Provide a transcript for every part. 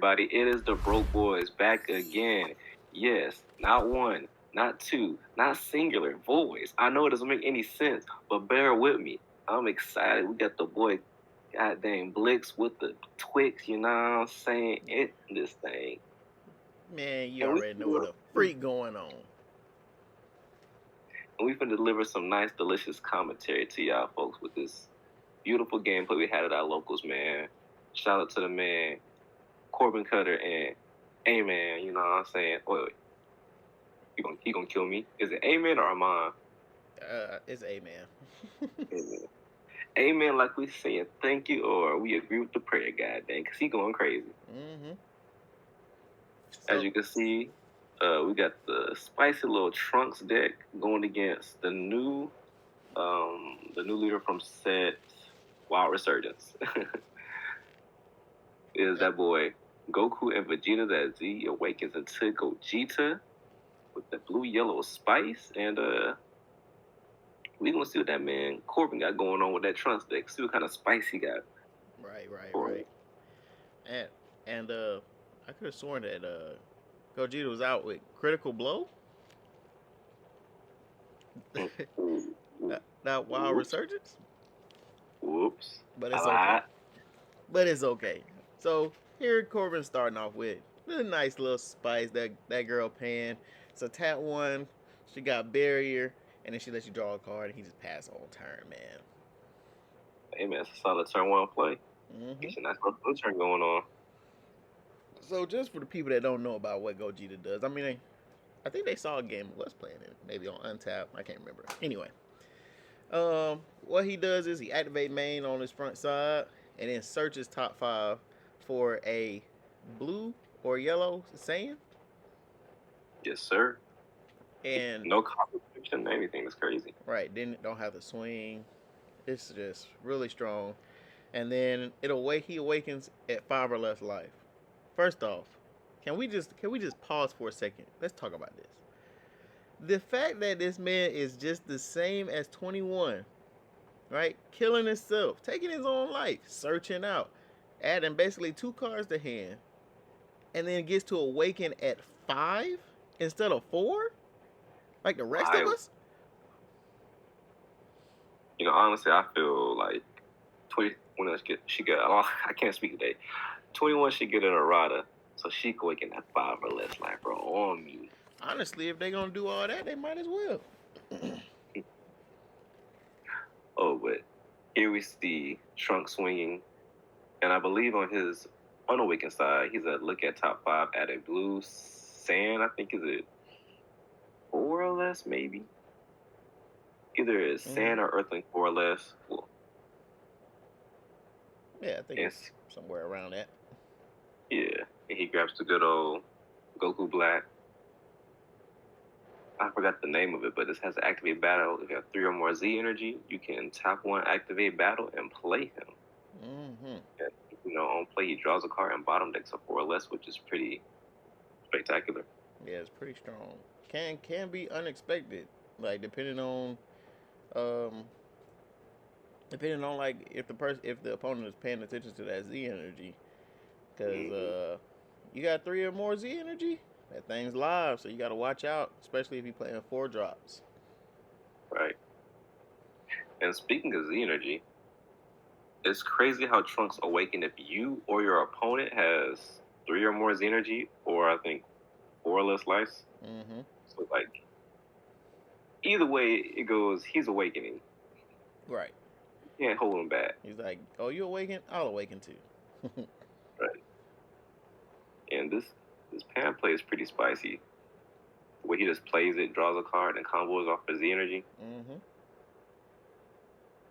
everybody. It is the Broke Boys back again. Yes, not one, not two, not singular voice. I know it doesn't make any sense, but bear with me. I'm excited. We got the boy, goddamn Blix with the Twix. You know what I'm saying? This thing. Man, you already know what a freak going on. And we finna deliver some nice, delicious commentary to y'all folks with this beautiful gameplay we had at our locals, man. Shout out to the man, Corbin Cutter and A-Man, you know what I'm saying? Wait. He gonna kill me. Is it A-Man or Amon? It's A-Man. A-Man. A-Man, like we saying thank you, or we agree with the prayer, goddamn, because he going crazy. As you can see, we got the spicy little Trunks deck going against the new leader from set Wild Resurgence. Is that boy Goku and Vegeta that Z awakens into Gogeta with the blue-yellow spice, and we gonna see what that man Corbin got going on with that Trunks deck. See what kind of spice he got. Right. And I could have sworn that Gogeta was out with critical blow. Not Wild Resurgence. Whoops. But it's okay. But it's okay. So here Corbin's starting off with a nice little spice that girl paying. So tap one, she got barrier, and then she lets you draw a card, and he just pass on turn, man. Hey man, it's a solid turn one play. It's a nice little turn going on. So just for the people that don't know about what Gogeta does, I mean, I think they saw a game of us playing it, maybe on Untap. I can't remember. Anyway, what he does is he activate main on his front side, and then searches top 5 for a blue or yellow Saiyan. Yes, sir. And no competition, anything is crazy. Right, then don't have to swing. It's just really strong. And then he awakens at 5 or less life. First off, can we just pause for a second? Let's talk about this. The fact that this man is just the same as 21, right? Killing himself, taking his own life, searching out, adding basically 2 cards to hand, and then gets to awaken at 5 instead of 4, like the rest of us. You know, honestly, I feel like 21 she got. Oh, I can't speak today. 21 should get an errata, so she can awaken at 5 or less, like bro, on me. Honestly, if they're gonna do all that, they might as well. Oh, but here we see Trunks swinging, and I believe on his unawakened side, he's a look at top 5 at a blue sand. I think is it 4 or less, maybe. Either it's sand or earthling 4 or less. Well, yeah, I think it's somewhere around that. Yeah, and he grabs the good old Goku Black. I forgot the name of it, but this has to activate battle. If you have 3 or more Z energy, you can tap 1, activate battle, and play him. And, you know, on play, he draws a card and bottom decks a 4 or less, which is pretty spectacular. Yeah, it's pretty strong. Can be unexpected, like depending on like if the opponent is paying attention to that Z energy, because you got 3 or more Z energy. That thing's live, so you got to watch out, especially if you're playing 4 drops. Right. And speaking of Z energy, it's crazy how Trunks awaken if you or your opponent has 3 or more Z energy, or I think 4 or less lives. So like, either way it goes, he's awakening. Right. You can't hold him back. He's like, "Oh, you awaken? I'll awaken too." Right. And this pan play is pretty spicy. The way he just plays it, draws a card, and combos off his Z energy.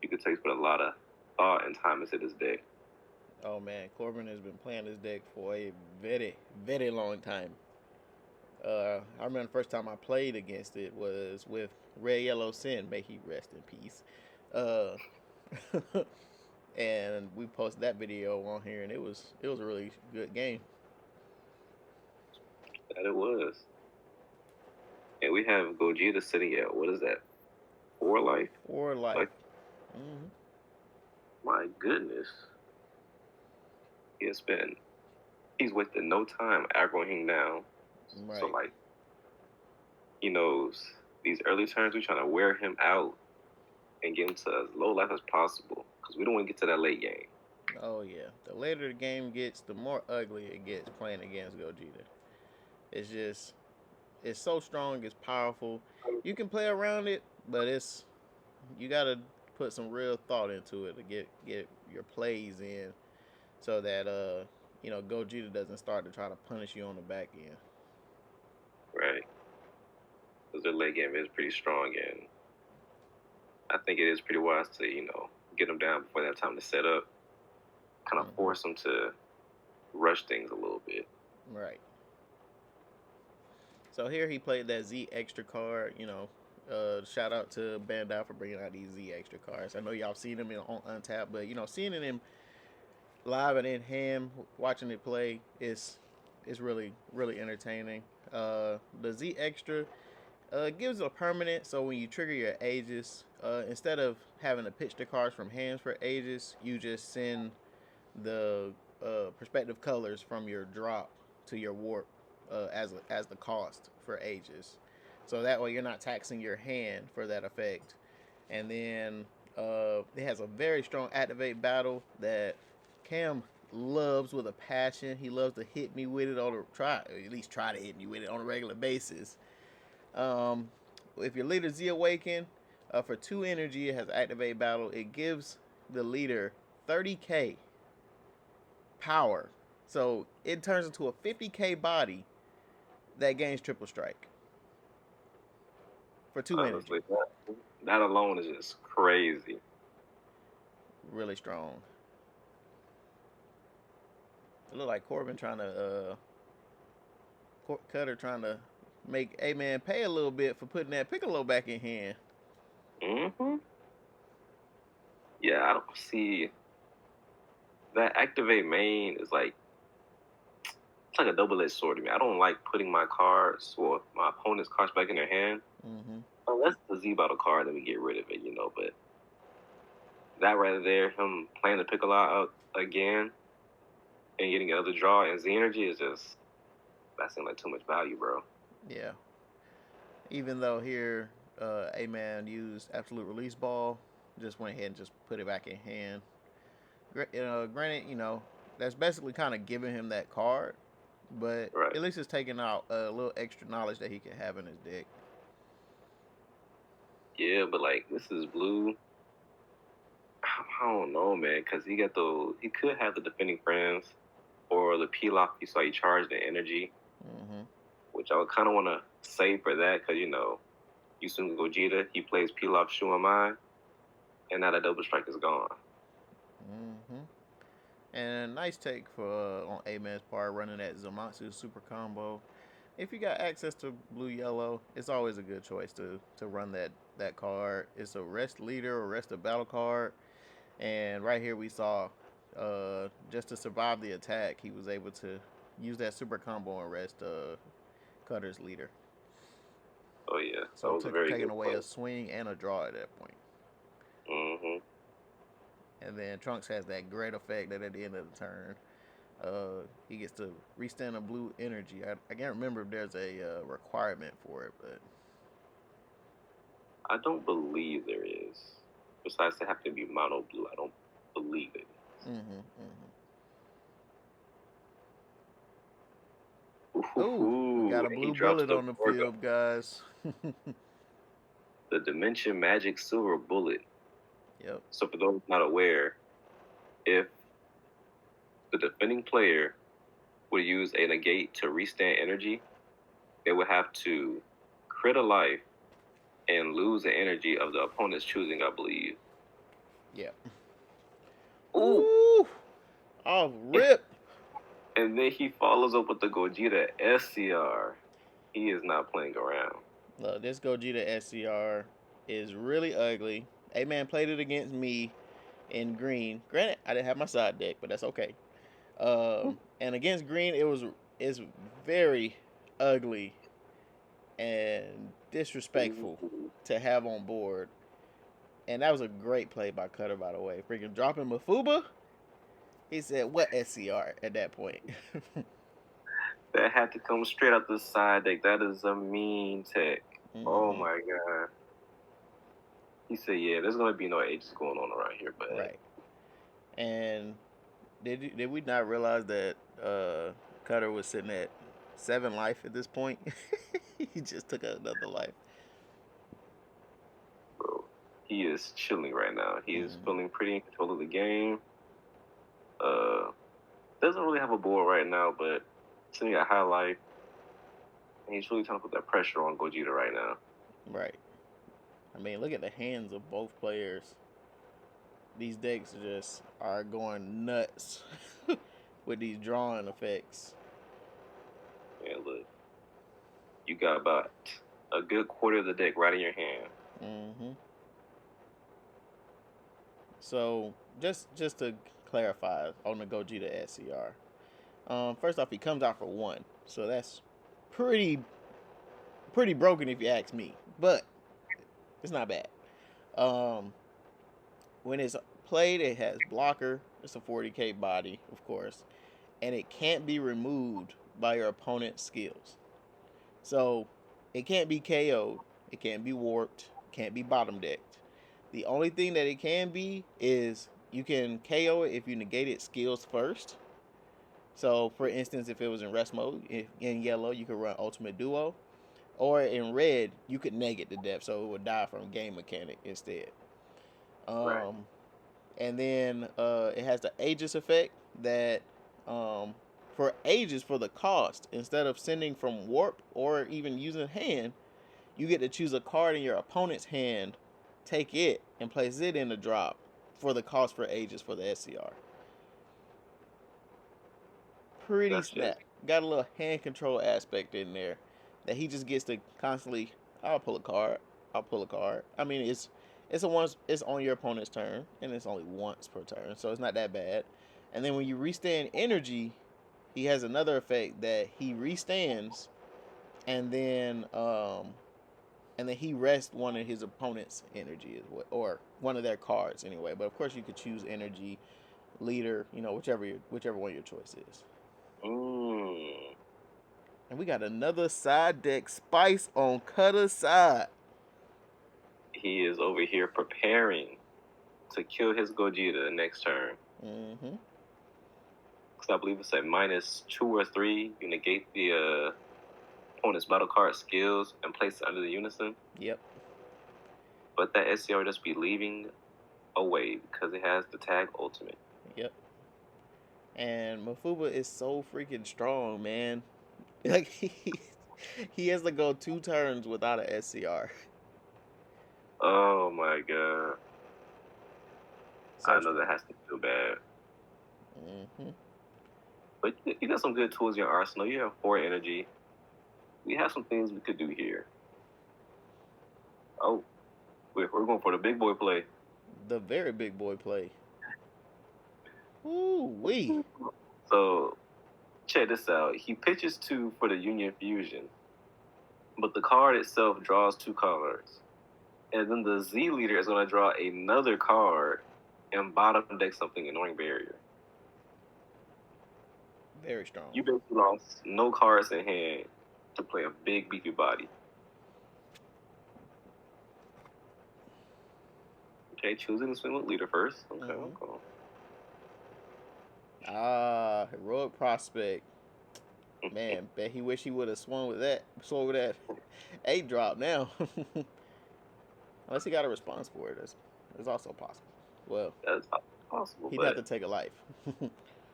You could take put a lot of thought and time into this deck. Oh man, Corbin has been playing this deck for a very, very long time. I remember the first time I played against it was with Red Yellow Sin. May he rest in peace. And we posted that video on here, and it was a really good game. That it was. And we have Gogeta sitting at, what is that, 4 life? 4 life. My goodness. He has been he's wasted no time aggroing him down. Right. So like, he knows these early turns, we're trying to wear him out and get him to as low life as possible because we don't want to get to that late game. Oh yeah. The later the game gets, the more ugly it gets playing against Gogeta. It's just it's so strong, it's powerful. You can play around it, but it's you gotta put some real thought into it to get your plays in so that Gogeta doesn't start to try to punish you on the back end. Right. Because their late game is pretty strong, and I think it is pretty wise to, get them down before they have time to set up, kind of force them to rush things a little bit. Right. So here he played that Z extra card. Shout out to Bandai for bringing out these Z extra cards. I know y'all seen them on Untapped, but seeing it in live and in hand, watching it play is really really entertaining. The Z extra gives a permanent, so when you trigger your Aegis, instead of having to pitch the cards from hands for Aegis, you just send the perspective colors from your drop to your warp as the cost for Aegis. So that way you're not taxing your hand for that effect. And then it has a very strong activate battle that Cam loves with a passion. He loves to hit me with it at least try to hit me with it on a regular basis. If your leader Z Awaken, for 2 energy, it has activate battle. It gives the leader 30k power. So it turns into a 50k body that gains triple strike for 2 Honestly, energy. that alone is just crazy. Really strong. It look like Corbin trying to Cutter trying to make A-Man pay a little bit for putting that Piccolo back in hand. Yeah, I don't see that activate main is like it's like a double-edged sword to me. I don't like putting my cards or my opponent's cards back in their hand. Unless the Z battle card, then we get rid of it, But that right there, him playing the Piccolo out again and getting another draw and Z energy is just that seems like too much value, bro. Yeah. Even though here A-Man used Absolute Release Ball, just went ahead and just put it back in hand. Granted, that's basically kind of giving him that card, but right. At least it's taking out a little extra knowledge that he can have in his deck. Yeah, but like this is blue. I don't know, man, because he could have the defending friends or the Pilaf. You saw he charged the energy, which I would kind of want to save for that because you soon Gogeta, he plays Pilaf Shuamai, and now that double strike is gone. And a nice take for on A-Man's part running that Zamatsu super combo. If you got access to blue yellow, it's always a good choice to run that card. It's a rest leader or rest of battle card. And right here we saw just to survive the attack, he was able to use that super combo and rest Cutter's leader. Oh yeah, so taking away a swing and a draw at that point. And then Trunks has that great effect that at the end of the turn, he gets to restand a blue energy. I can't remember if there's a requirement for it, but I don't believe there is. Besides, they have to be mono blue. I don't believe it. Ooh, we got a blue bullet on the field, guys. The Dimension Magic Silver Bullet. Yep. So for those not aware, if the defending player would use a negate to restand energy, they would have to crit a life and lose the energy of the opponent's choosing, I believe. Yep. Ooh! Oh, rip! And then he follows up with the Gogeta SCR. He is not playing around. Look, this Gogeta SCR is really ugly. A-Man played it against me in green. Granted, I didn't have my side deck, but that's okay. And against green, it's very ugly and disrespectful to have on board. And that was a great play by Cutter, by the way. Freaking dropping Mafuba. He said, "What SCR?" At that point. That had to come straight out the side deck. That is a mean tech. Oh my god. He said, "Yeah, there's gonna be no ages going on around here, but Right. And did we not realize that Cutter was sitting at 7 life at this point? He just took another life. bro, he is chilling right now. He is feeling pretty in control of the game. Doesn't really have a board right now, but sitting at high life, and he's really trying to put that pressure on Gogeta right now. Right. I mean, look at the hands of both players. These decks just are going nuts with these drawing effects. Yeah, look, you got about a good quarter of the deck right in your hand. So just to clarify on the Gogeta SCR, first off, he comes out for 1, so that's pretty broken if you ask me, but it's not bad. When it's played, it has blocker. It's a 40k body, of course, and it can't be removed by your opponent's skills. So it can't be KO'd, it can't be warped, can't be bottom decked. The only thing that it can be is you can KO it if you negate its skills first. So, for instance, if it was in rest mode, if in yellow, you could run Ultimate Duo. Or in red, you could neg it to death, so it would die from game mechanic instead. Right. And then it has the Aegis effect that for Aegis, for the cost, instead of sending from warp or even using hand, you get to choose a card in your opponent's hand, take it, and place it in the drop for the cost for Aegis for the SCR. Pretty snap. Got a little hand control aspect in there that he just gets to constantly. I'll pull a card. I mean, it's on your opponent's turn, and it's only once per turn, so it's not that bad. And then when you restand energy, he has another effect that he restands, and then he rests one of his opponent's energy or one of their cards anyway. But of course, you could choose energy, leader, whichever one your choice is. And we got another side deck Spice on Cutter's side. He is over here preparing to kill his Gogeta next turn. Because I believe it's at -2 or 3. You negate the opponent's battle card skills and place it under the unison. Yep. But that SCR just be leaving away because it has the tag ultimate. Yep. And Mafuba is so freaking strong, man. Like he has to go 2 turns without an SCR. Oh my god. So I know that has to feel bad. But you got some good tools in your arsenal. You have 4 energy. We have some things we could do here. Oh, we're going for the big boy play. The very big boy play. Ooh-wee. So, check this out. He pitches 2 for the Union Fusion, but the card itself draws 2 cards. And then the Z leader is going to draw another card and bottom deck something Annoying Barrier. Very strong. You basically lost no cards in hand to play a big beefy body. Okay, choosing to swing with leader first. Okay, okay. Heroic Prospect. Man, bet he wish he would have swung with that 8 drop now. Unless he got a response for it. It's also possible. Well, that's possible. He'd have to take a life.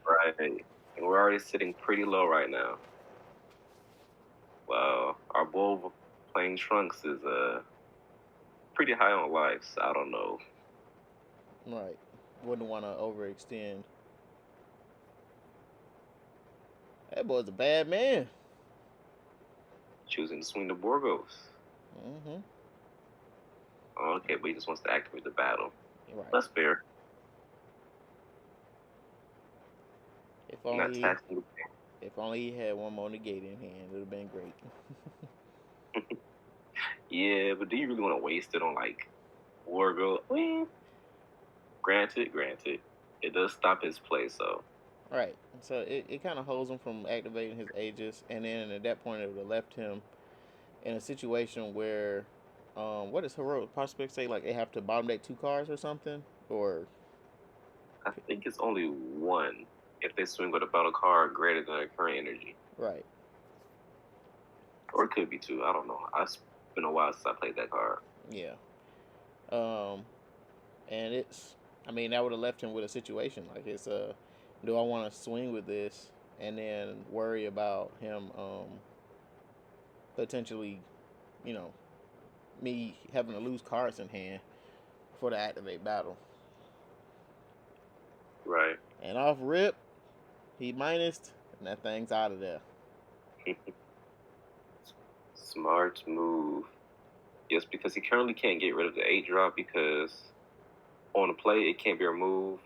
Right. And we're already sitting pretty low right now. Wow. Our bull playing Trunks is pretty high on life, so I don't know. Right. Wouldn't want to overextend. That boy's a bad man. Choosing to swing the Borgos. Okay, but he just wants to activate the battle. Right. That's fair. If only he had one more negate in hand, it would have been great. Yeah, but do you really want to waste it on like Borgo? Granted, it does stop his play, so Right. So it kind of holds him from activating his Aegis, and then at that point it would have left him in a situation where, what does heroic prospect say? Like they have to bottom deck two cards or something, or I think it's only one if they swing with a battle card greater than their current energy. right. Or it could be two. I don't know. It's been a while since I played that card. Yeah. Um, and it's, I mean, that would have left him with a situation like it's do I want to swing with this and then worry about him potentially, you know, me having to lose cards in hand for the activate battle. Right. And off rip, he minused, and that thing's out of there. Smart move. Yes, because he currently can't get rid of the 8 drop because on the play it can't be removed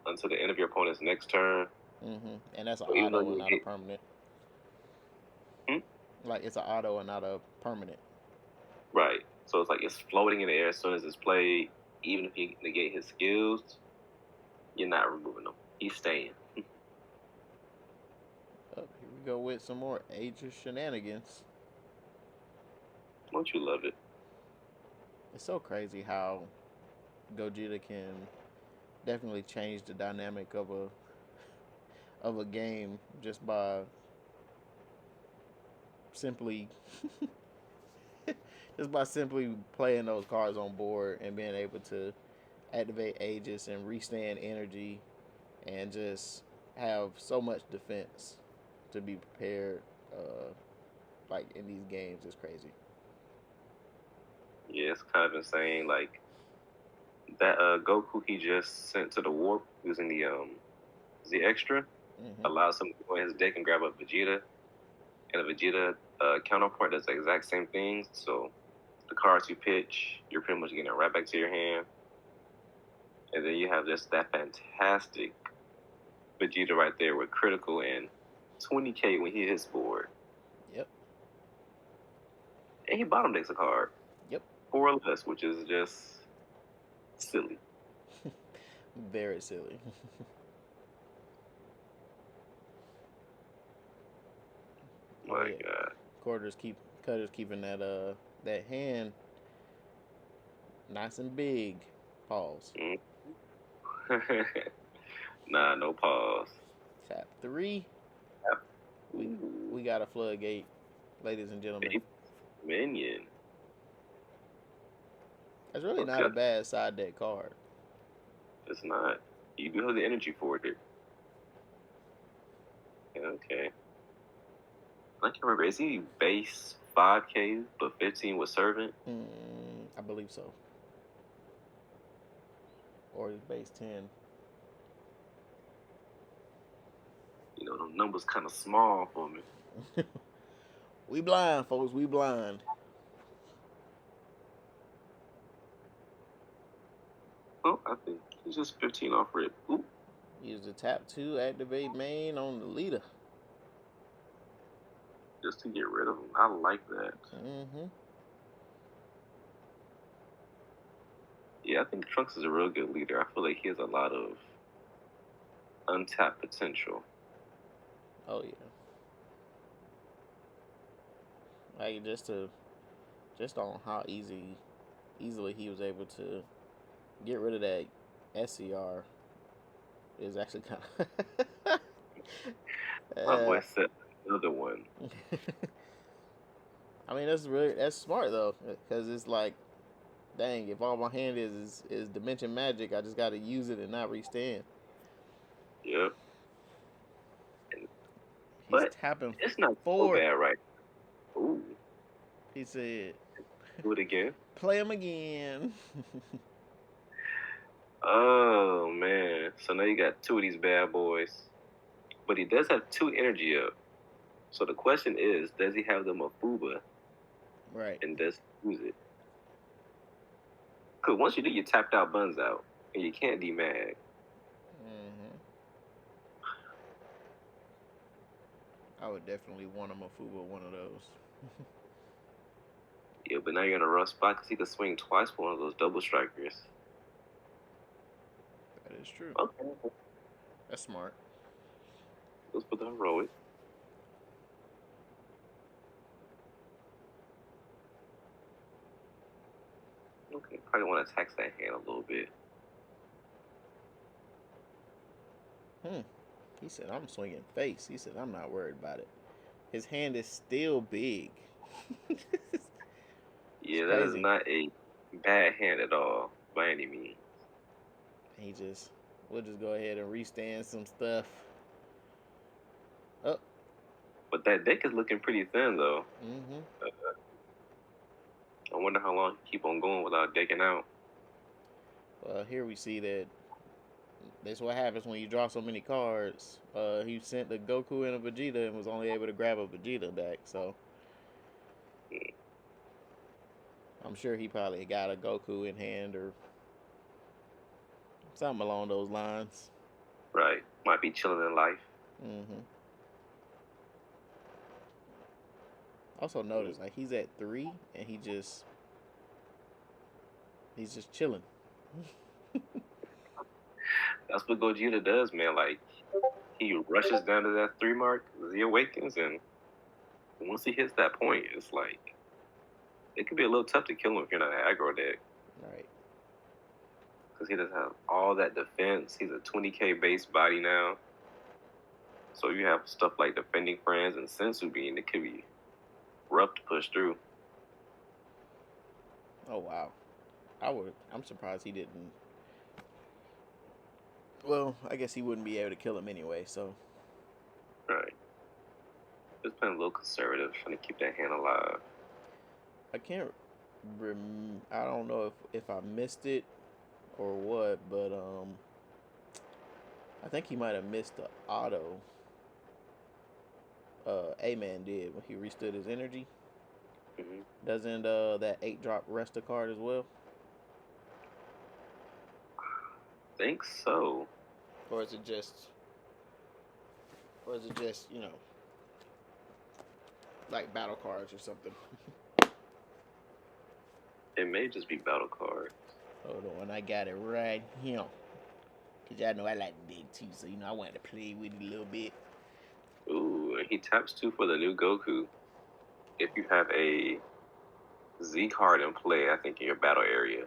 until the end of your opponent's next turn. And that's an So even though auto and you not a permanent. Like it's an auto and not a permanent. Right. So it's like it's floating in the air as soon as it's played. Even if you negate his skills, you're not removing him. He's staying. Oh, here we go with some more Aegis shenanigans. Don't you love it? It's so crazy how Gogeta can definitely change the dynamic of a game just by simply playing those cards on board and being able to activate Aegis and restand energy and just have so much defense to be prepared like in these games is crazy. Yeah, it's kind of insane. Like that Goku he just sent to the warp using the Z extra allows him to go in his deck and grab a Vegeta, and a Vegeta counterpart does the exact same thing. So the cards you pitch, you're pretty much getting it right back to your hand. And then you have just that fantastic Vegeta right there with critical and 20k when he hits board. Yep. And he bottom decks a card. Yep. 4 or less, which is just silly. Very silly. My God. Cutter's keeping that hand nice and big. Pause. Nah, no pause. Tap 3. Yep. We got a floodgate, ladies and gentlemen. Minion. That's really not a bad side deck card. It's not. You do have the energy for it. Okay. I can't remember. Is he base 5k but 15 with servant? I believe so. Or he's base 10. You know, the numbers kind of small for me. We blind, folks. We blind. Oh, I think he's just 15 off rip. Ooh. Use the tap 2, activate main on the leader. Just to get rid of him. I like that. Yeah, I think Trunks is a real good leader. I feel like he has a lot of untapped potential. Oh yeah. Like just on how easily he was able to get rid of that SCR is actually kind of. My boy said another one. I mean that's smart though, because it's like, dang, if all my hand is dimension magic, I just got to use it and not restand. Yep. He's tapping. It's not 4. so bad, right? Ooh. He said, do it again. Play him again. Oh man. So now you got 2 of these bad boys. But he does have 2 energy up. So the question is, does he have the Mafuba? Right. And does he use it? Because once you do, you tapped out Buns out. And you can't demag. I would definitely want a Mafuba one of those. Yeah, but now you're in a rough spot because he could swing twice for one of those double strikers. That is true. Okay. That's smart. Let's put that heroic. Okay, probably want to tax that hand a little bit. He said, I'm swinging face. He said, I'm not worried about it. His hand is still big. It's Yeah, that is crazy. not a bad hand at all by any means. We'll just go ahead and restand some stuff. Oh. But that deck is looking pretty thin though. Mm-hmm. I wonder how long he keep on going without decking out. Well, here we see that that's what happens when you draw so many cards. He sent the Goku and a Vegeta and was only able to grab a Vegeta back, so I'm sure he probably got a Goku in hand or something along those lines. Right, might be chilling in life. Mm-hmm. Also notice like he's at 3 and he's just chilling. That's what Gogeta does, man. Like he rushes down to that 3 mark, he awakens, and once he hits that point, it's like it could be a little tough to kill him if you're not an aggro deck. Right. Because he doesn't have all that defense. He's a 20k base body now. So you have stuff like Defending Friends and Sensu Bean that could be rough to push through. Oh wow. I'm surprised he didn't. Well, I guess he wouldn't be able to kill him anyway, so. Right. Just playing a little conservative, trying to keep that hand alive. I can't I don't know if I missed it or what, but I think he might have missed the auto. A-Man did when he restood his energy. Mm-hmm. Doesn't that 8-drop rest a card as well? I think so. Or is it just like battle cards or something? It may just be battle cards. Hold on, I got it right here. Cause y'all know I like big too, so I wanted to play with it a little bit. Ooh, and he taps 2 for the new Goku. If you have a Z card in play, I think in your battle area,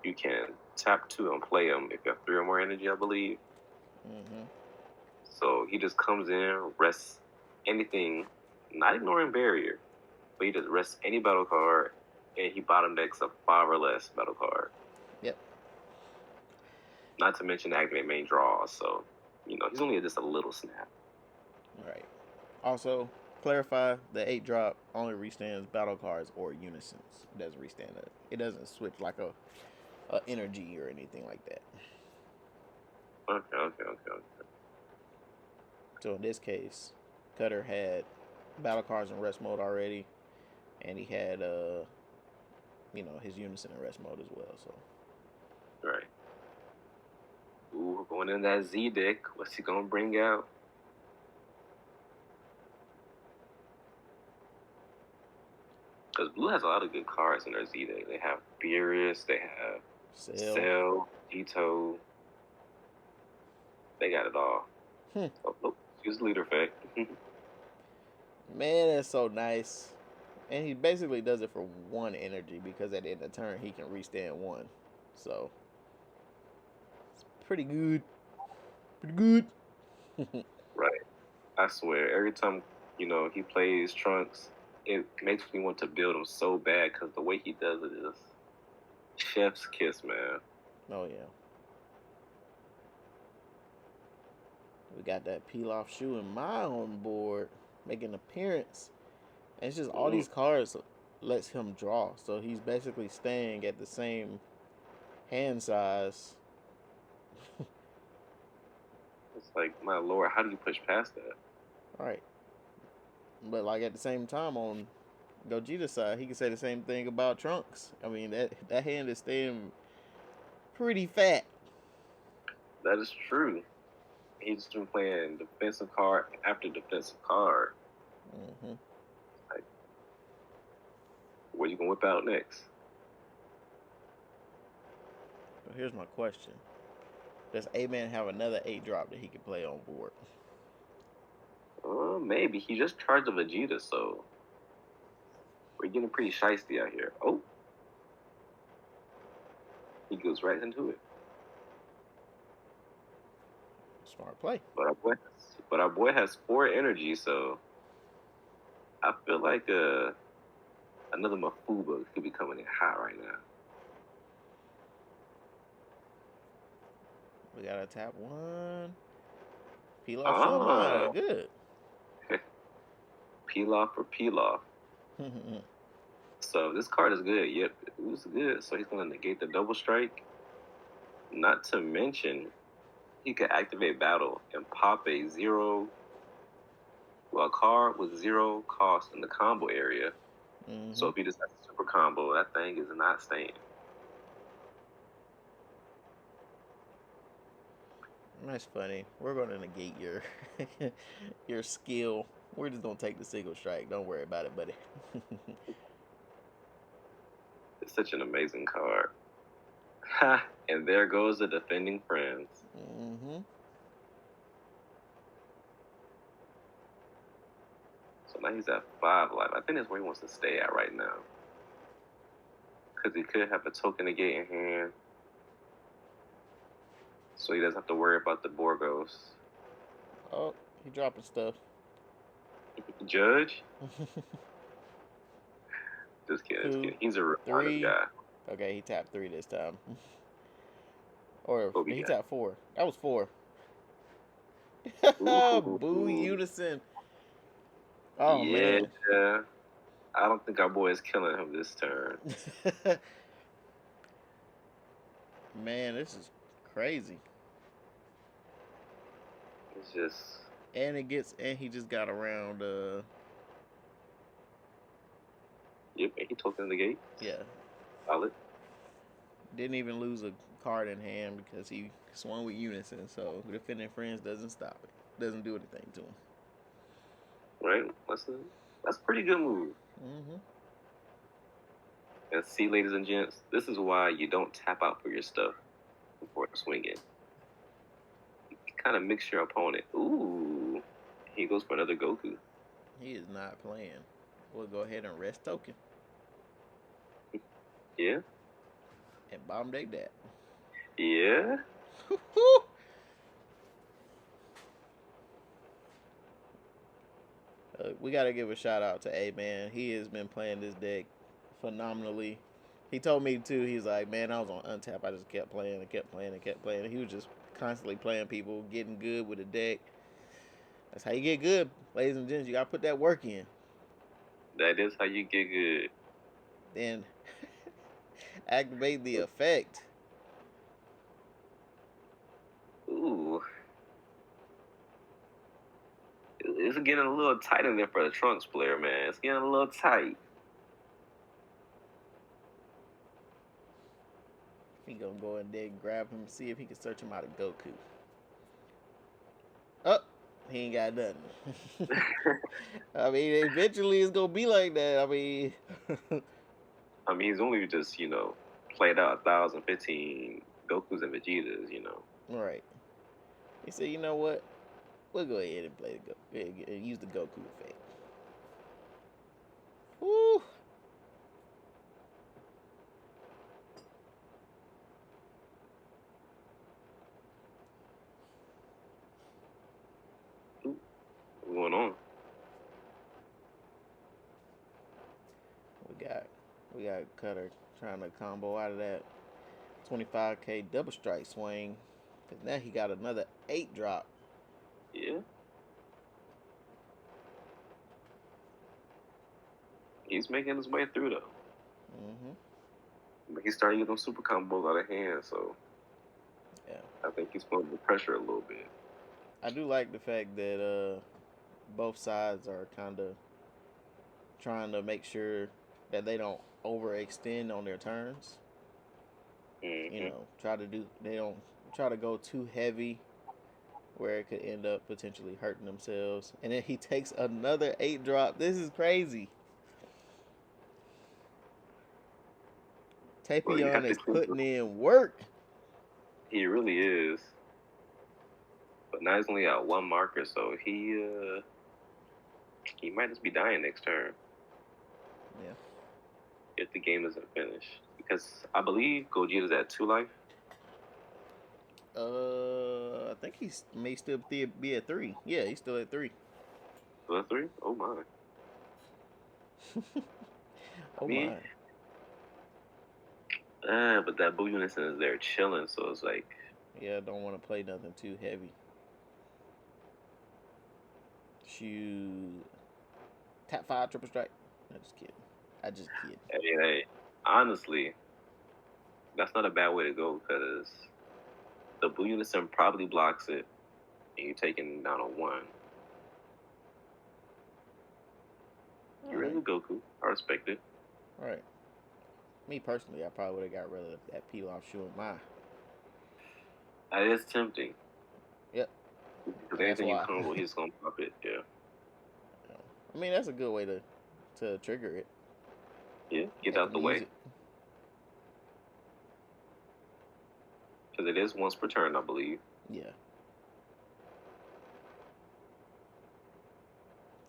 you can tap 2 and play him if you have 3 or more energy, I believe. Mm-hmm. So he just comes in, rests anything, not ignoring barrier, but he just rests any battle card, and he bottom decks a 5 or less battle card. Yep. Not to mention activate main draw, so he's only just a little snap. Right. Also, clarify the 8-drop only restands battle cards or unisons. It doesn't restand it. It doesn't switch like a energy or anything like that. Okay. So in this case, Cutter had battle cards in rest mode already, and he had his unison in rest mode as well. So. Right. Ooh, we're going in that Z deck. What's he gonna bring out? Because Blue has a lot of good cards in their Z deck. They have Beerus, they have Cell, Ito. They got it all. Use leader effect. Man, that's so nice. And he basically does it for 1 energy because at the end of the turn he can restand 1. So it's pretty good. Pretty good. Right. I swear, every time he plays Trunks, it makes me want to build him so bad because the way he does it is chef's kiss, man. Oh yeah. We got that peel off shoe and my on board making an appearance. And it's just all these cards lets him draw. So he's basically staying at the same hand size. It's like, my lord, how do you push past that? Right. But like at the same time on Gogeta's side, he can say the same thing about Trunks. I mean that hand is staying pretty fat. That is true. He's been playing defensive card after defensive card. Mm-hmm. Like, what you gonna whip out next? So here's my question: Does A-Man have another 8 drop that he can play on board? Maybe. He just charged a Vegeta, so we're getting pretty shiesty out here. Oh. He goes right into it. Smart play. But our boy has 4 energy, so I feel like another Mafuba could be coming in hot right now. We gotta tap 1. Peel off Sunlight. Good. Peel off for peel off. So this card is good. Yep, it was good. So he's gonna negate the double strike. Not to mention, he could activate battle and pop a card with 0 cost in the combo area. So if he just has a super combo, that thing is not staying. That's funny. We're gonna negate your skill. We're just gonna take the single strike. Don't worry about it, buddy. It's such an amazing card. And there goes the defending friends. So now he's at 5 life. I think that's where he wants to stay at right now. Because he could have a token negate in hand. So he doesn't have to worry about the Borgos. Oh, he dropping stuff. Judge? Just kidding. He's a real guy. Okay, he tapped 3 this time. Or he tapped 4. That was 4. Boo Unison. Oh, yeah, man. I don't think our boy is killing him this turn. Man, this is crazy. It's just... And he just got around, Yep, and he token the gate. Yeah. Solid. Didn't even lose a card in hand because he swung with Unison, so defending friends doesn't stop it. Doesn't do anything to him. Right? That's a pretty good move. And see, ladies and gents, this is why you don't tap out for your stuff before swinging. You kind of mix your opponent. Ooh. He goes for another Goku. He is not playing. We'll go ahead and rest token. Yeah. And bomb deck that. Yeah. We got to give a shout out to A-Man. He has been playing this deck phenomenally. He told me too, he's like, man, I was on untap. I just kept playing and kept playing and kept playing. And he was just constantly playing people, getting good with the deck. That's how you get good, ladies and gents. You got to put that work in. That is how you get good. Then activate the effect. Ooh. It's getting a little tight in there for the Trunks player, man. It's getting a little tight. He gonna go in there and grab him, see if he can search him out of Goku. Oh, he ain't got nothing. I mean, eventually it's gonna be like that. I mean, he's only just, played out 1,015 Gokus and Vegetas, Right. He said, you know what? We'll go ahead and play the and use the Goku effect. Woo! What's going on? We got Cutter trying to combo out of that 25k double strike swing. Cause now he got another 8 drop. Yeah. He's making his way through though. But he's starting to get those super combos out of hand, so yeah, I think he's feeling the pressure a little bit. I do like the fact that both sides are kind of trying to make sure that they don't overextend on their turns. They don't try to go too heavy where it could end up potentially hurting themselves. And then he takes another 8 drop. This is crazy. Tapion is putting in work. He really is. But now he's only got one marker, so he might just be dying next turn. Yeah. If the game isn't finished. Because I believe Gogeta's at 2 life. I think he may still be at 3. Yeah, he's still at 3. Still at 3? Oh my. Oh Me? But that Blue Unison is there chilling, so it's like. Yeah, don't want to play nothing too heavy. Shoot. Tap 5, triple strike. No, just kidding. I just kid. Hey, honestly, that's not a bad way to go because the Blue Unison probably blocks it, and you're taking down a 1. You're really Goku. I respect it. All right. Me personally, I probably would have got rid of that Pilaf shoe of mine. That is tempting. Yep. Because anything you combo, he's gonna pop it. Yeah. I mean, that's a good way to trigger it. Yeah, get out the way. Because it is once per turn, I believe. Yeah.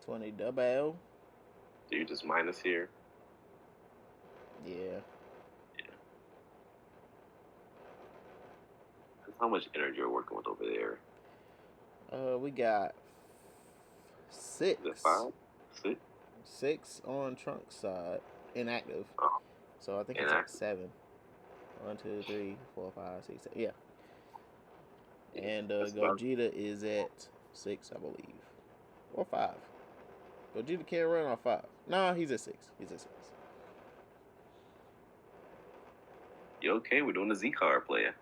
20 double. So you just minus here. Yeah. How much energy you're working with over there? We got 6. Is it 5? 6? 6 on Trunks' side, inactive. Oh. So I think it's at 7. 1, 2, 3, 4, 5, 6, 7. Yeah. And Gogeta is at 6, I believe, or 5. Gogeta can't run on 5. Nah, he's at 6. He's at 6. You okay? We're doing the Z card player.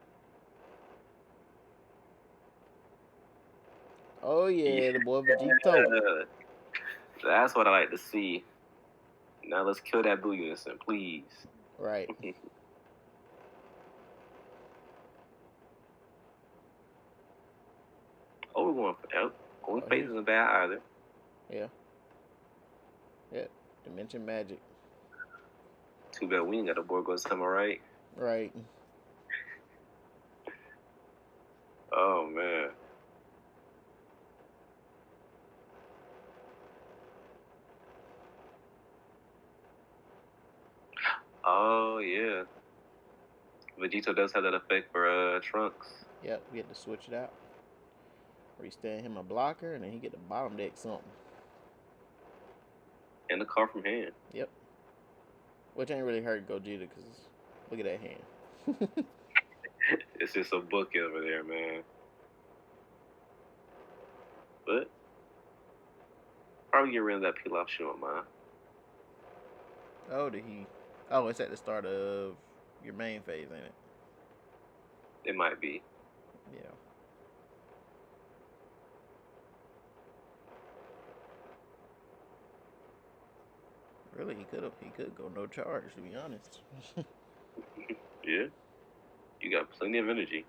Oh yeah, the boy Vegeta. That's what I like to see. Now let's kill that Blue Unison, please. Right. Oh, we're going for help. Only phase isn't bad either. Yeah. Yeah. Dimension Magic. Too bad we ain't got a board going Samurai. Right. Oh man. Oh yeah. Vegeta does have that effect for Trunks. Yep, we had to switch it out. Where you stand him a blocker and then he get the bottom deck something. And the card from hand. Yep. Which ain't really hurt Gogeta because look at that hand. It's just a book over there, man. But probably get rid of that Pilaf shoe on mine. Oh, did he? Oh, it's at the start of your main phase, ain't it? It might be. Yeah. Really, he could go no charge, to be honest. Yeah. You got plenty of energy.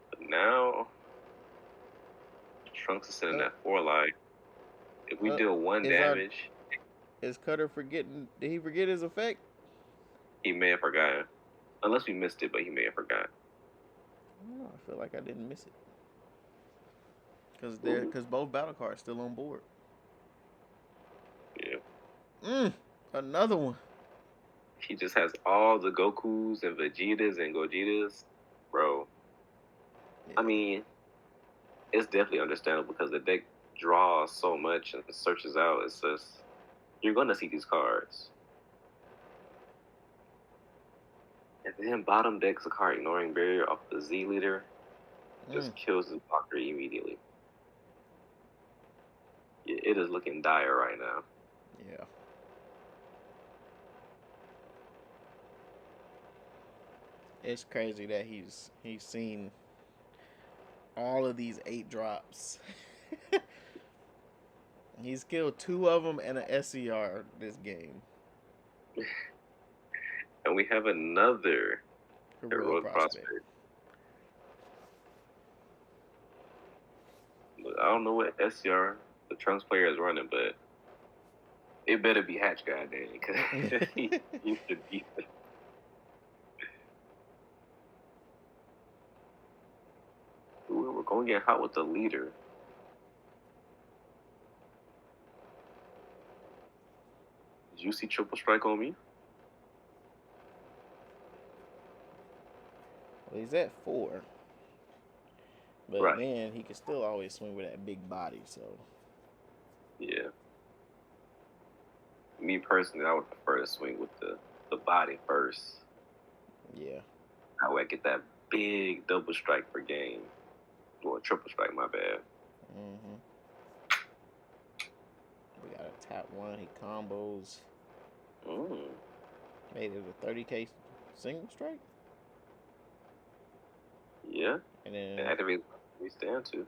But now Trunks is sitting at 4 life. If we deal 1 damage. Is Cutter forgetting? Did he forget his effect? He may have forgotten. Unless we missed it, but he may have forgotten. Oh, I feel like I didn't miss it. Because both battle cards still on board. Yeah. Another one. He just has all the Gokus and Vegetas and Gogetas. Bro. Yeah. I mean, it's definitely understandable because the deck draws so much and searches out. It's just, you're going to see these cards. And then bottom deck's a card ignoring barrier off the Z leader. Just kills his blocker immediately. Yeah, it is looking dire right now. Yeah. It's crazy that he's seen all of these 8 drops. He's killed 2 of them and an SCR this game. And we have another Heroic Prospect. I don't know what SCR the Trunks player is running, but it better be Hatch Guy then, because he used to be. Don't get hot with the leader. Did you see triple strike on me? Well, he's at 4. But Right. then he can still always swing with that big body, so. Yeah. Me personally, I would prefer to swing with the body first. Yeah. That way I get that big double strike per game. Or triple strike, my bad. Mm-hmm. We got a tap 1. He combos. Made it a 30k single strike. Yeah. And then And activate we stand to.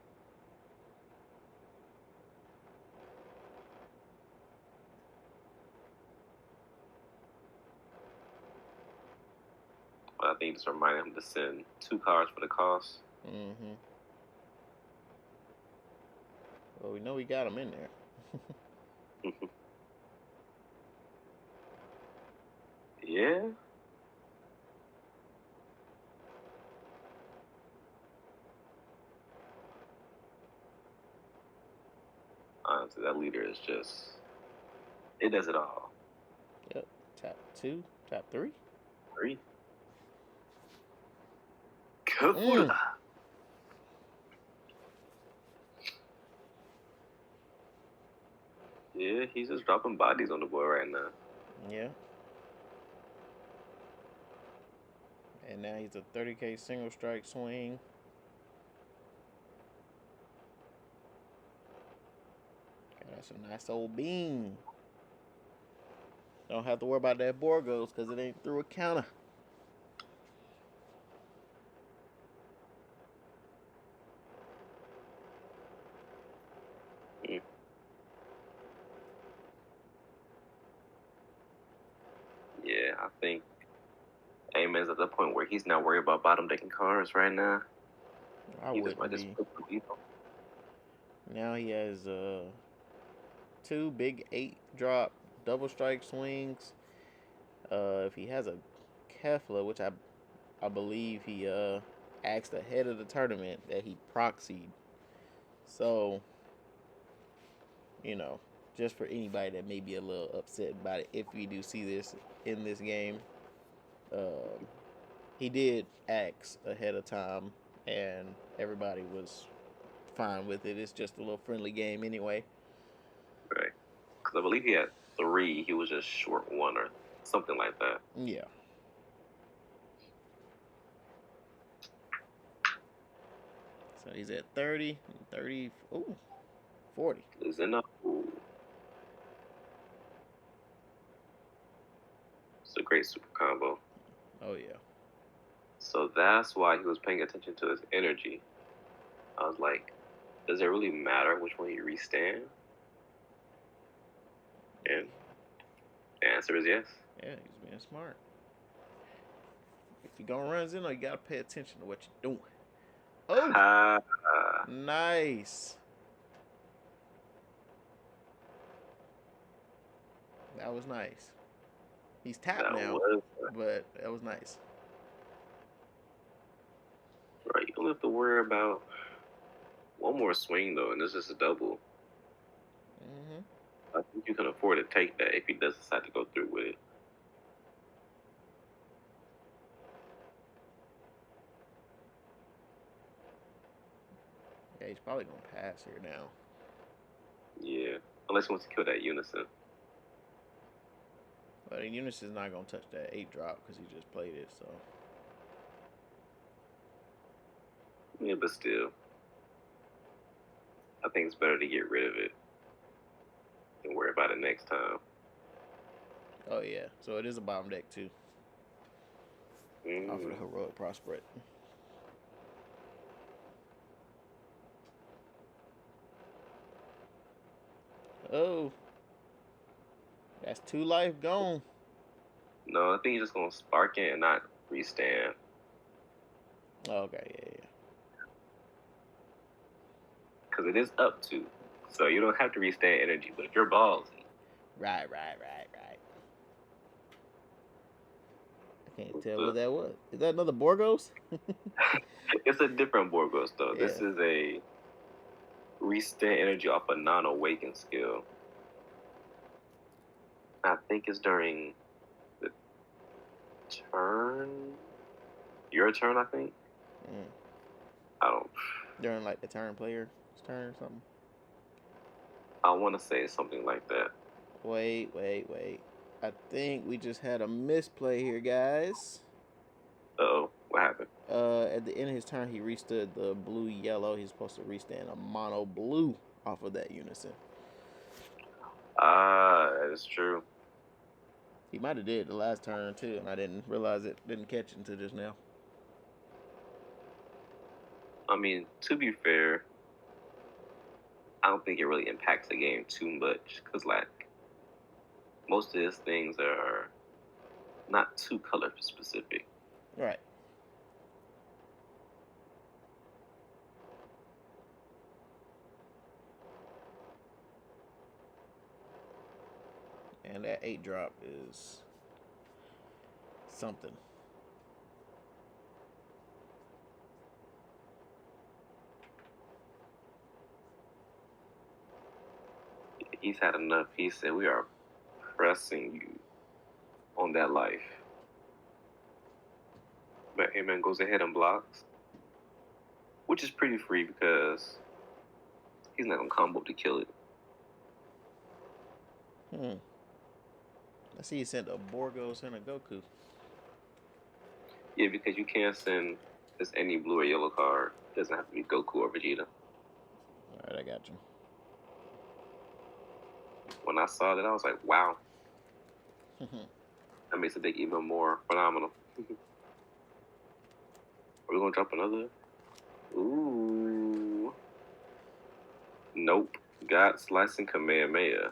But I think just reminding him to send 2 cards for the cost. Mm-hmm. Well, we know we got him in there. Yeah. Honestly, that leader is just, it does it all. Yep. Tap 2. Tap 3. 3. Kapura. Yeah, he's just dropping bodies on the board right now. Yeah. And now he's a 30k single strike swing. That's a nice old beam. Don't have to worry about that Borgos because it ain't through a counter. Yeah, I think Amon's at the point where he's not worried about bottom decking cards right now. I wouldn't be. Now he has 2 big 8 drop double strike swings. If he has a Kefla, which I believe he asked ahead of the tournament that he proxied. So, you know, just for anybody that may be a little upset about it, if we do see this in this game, he did ask ahead of time, and everybody was fine with it. It's just a little friendly game anyway. Right. Because I believe he had 3. He was just short 1 or something like that. Yeah. So he's at 30, 30, ooh, 40. Is enough. Ooh. It's a great super combo. Oh, yeah. So that's why he was paying attention to his energy. I was like, does it really matter which one you restand? And the answer is yes. Yeah, he's being smart. If you're going to run Zeno, you got to pay attention to what you're doing. Oh! Nice. That was nice. He's tapped now, but that was nice. Right, you don't have to worry about one more swing, though, and this is a double. I think you can afford to take that if he does decide to go through with it. Yeah, he's probably going to pass here now. Yeah, unless he wants to kill that Unison. But Unison's not going to touch that 8 drop because he just played it, so. Yeah, but still. I think it's better to get rid of it and worry about it next time. Oh, yeah. So it is a bottom deck, too. Off of the Heroic Prospect. Oh. That's 2 life gone. No, I think he's just going to spark it and not restand. Okay, yeah. Because it is up 2. So you don't have to restand energy, but if you're ballsy. Right. Can't tell The- what that was. Is that another Borgos? it's a different Borgos though. Yeah. This is a restand energy off a non-awakened skill. I think it's during the turn. Your turn, I think. Mm. I don't. During like the player's turn or something. I want to say something like that. Wait. I think we just had a misplay here, guys. Uh-oh, what happened? At the end of his turn, he restood the blue yellow. He's supposed to restand a mono blue off of that unison. That is true. He might have did the last turn too, and I didn't realize it. Didn't catch it until just now. I mean, to be fair, I don't think it really impacts the game too much because, like, most of his things are not too color specific. Right. And that 8 drop is something. He's had enough. He said, "We are pressing you on that life." But Amen goes ahead and blocks, which is pretty free because he's not gonna combo to kill it. I see you sent a Borgos and a Goku. Yeah, because you can't send just any blue or yellow card. It doesn't have to be Goku or Vegeta. Alright, I got you. When I saw that, I was like, wow. That makes the deck even more phenomenal. Are we gonna drop another? Ooh. Nope. God slicing Kamehameha.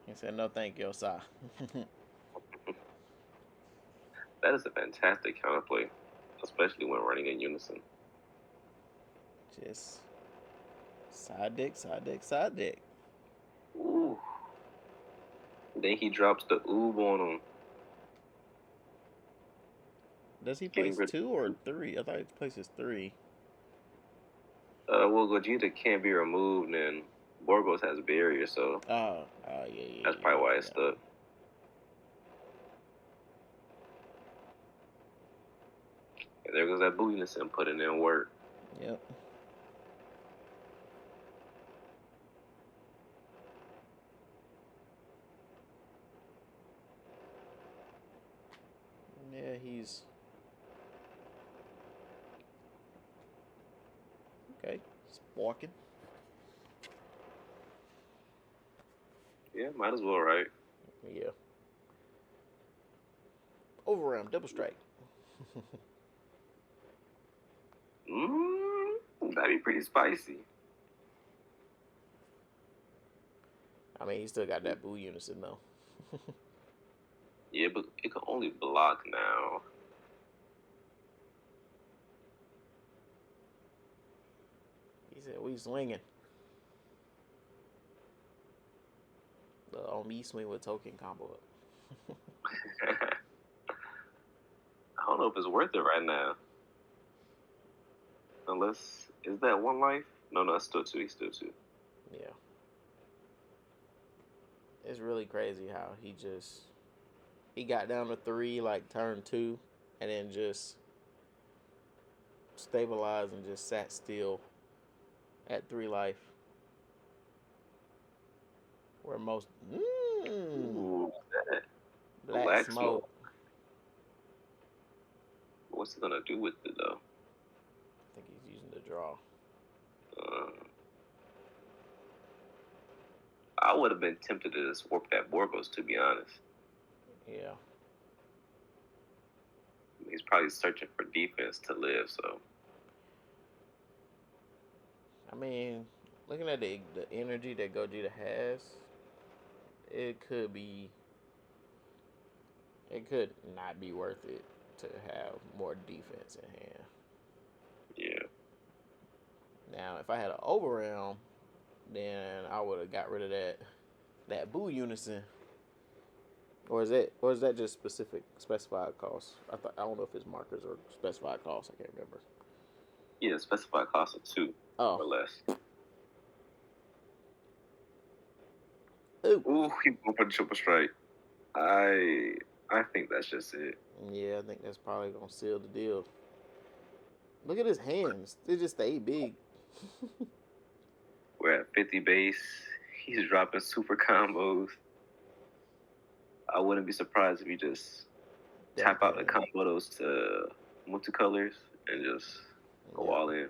He said, no thank you, Sa. That is a fantastic counterplay, especially when running in unison. Just side deck. Ooh. Then he drops the oob on him. Does he place 2 or 3? I thought he places 3. Well, Gogeta can't be removed, and Borgos has barrier, so Yeah. that's probably why it's stuck. And there goes that bootiness and putting in work. Yep. Yeah, he's okay. He's walking. Yeah, might as well, right? Yeah. Overround, double strike. That'd be pretty spicy. I mean, he still got that boo unison though. Yeah, but it can only block now. He said, we swinging. On me swing with token combo up. I don't know if it's worth it right now. Unless, is that 1 life? No, it's still 2. He's still 2. Yeah. It's really crazy how he got down to 3 like turn 2 and then just stabilized and just sat still at 3 life. Where most Ooh, that black smoke. What's he gonna do with it though? I think he's using the draw. I would have been tempted to just warp that Borgos, to be honest. Yeah. He's probably searching for defense to live, so. I mean, looking at the energy that Gogeta has, it could not be worth it to have more defense in hand. Yeah. Now, if I had an overrealm, then I would have got rid of that boo unison or is that just specified costs? I don't know if it's markers or specified costs. I can't remember. Yeah, specified cost of 2 Oh, or less. ooh. Ooh, he went for the triple strike. I think that's just it. Yeah, I think that's probably gonna seal the deal. Look at his hands; they just stay big. We're at 50 base. He's dropping super combos. I wouldn't be surprised if he just tap out the combo those to multicolors and just go all in.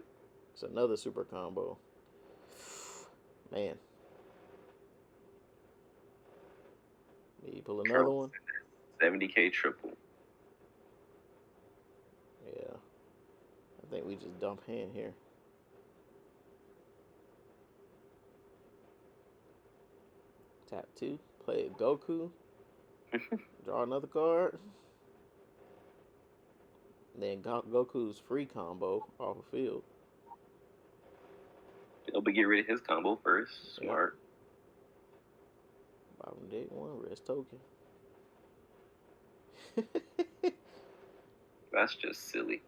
It's another super combo. Man. Maybe pull another one. 70K triple. Yeah. I think we just dump hand here. Tap 2. Play a Goku. Draw another card. Then Goku's free combo off the field. He'll be get rid of his combo first. Smart. Bottom deck 1, rest token. That's just silly.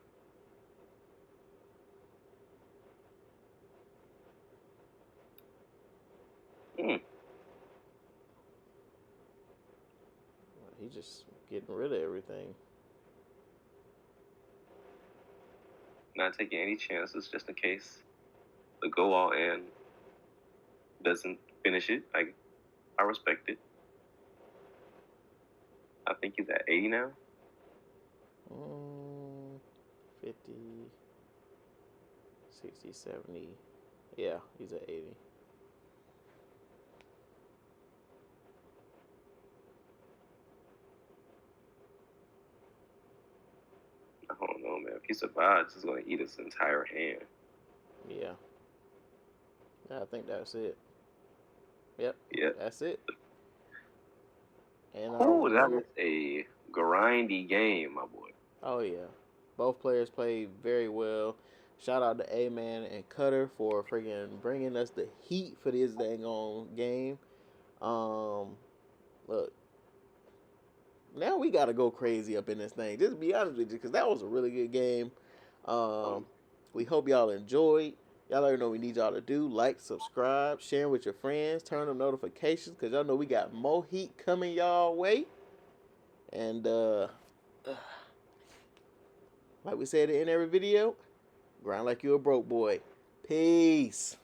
He's just getting rid of everything. Not taking any chances just in case the go all in doesn't finish it. I respect it. I think he's at 80 now. 50, 60, 70. Yeah, he's at 80. I don't know, man. If he survives, he's going to eat his entire hand. Yeah. I think that's it. Yep. That's it. And that was a grindy game, my boy. Oh, yeah. Both players played very well. Shout out to A-Man and Cutter for freaking bringing us the heat for this dang on game. Look. Now we got to go crazy up in this thing. Just to be honest with you, because that was a really good game. We hope y'all enjoyed. Y'all already know what we need y'all to do. Like, subscribe, share with your friends, turn on notifications, because y'all know we got more heat coming y'all way. And like we said in every video, grind like you a broke boy. Peace.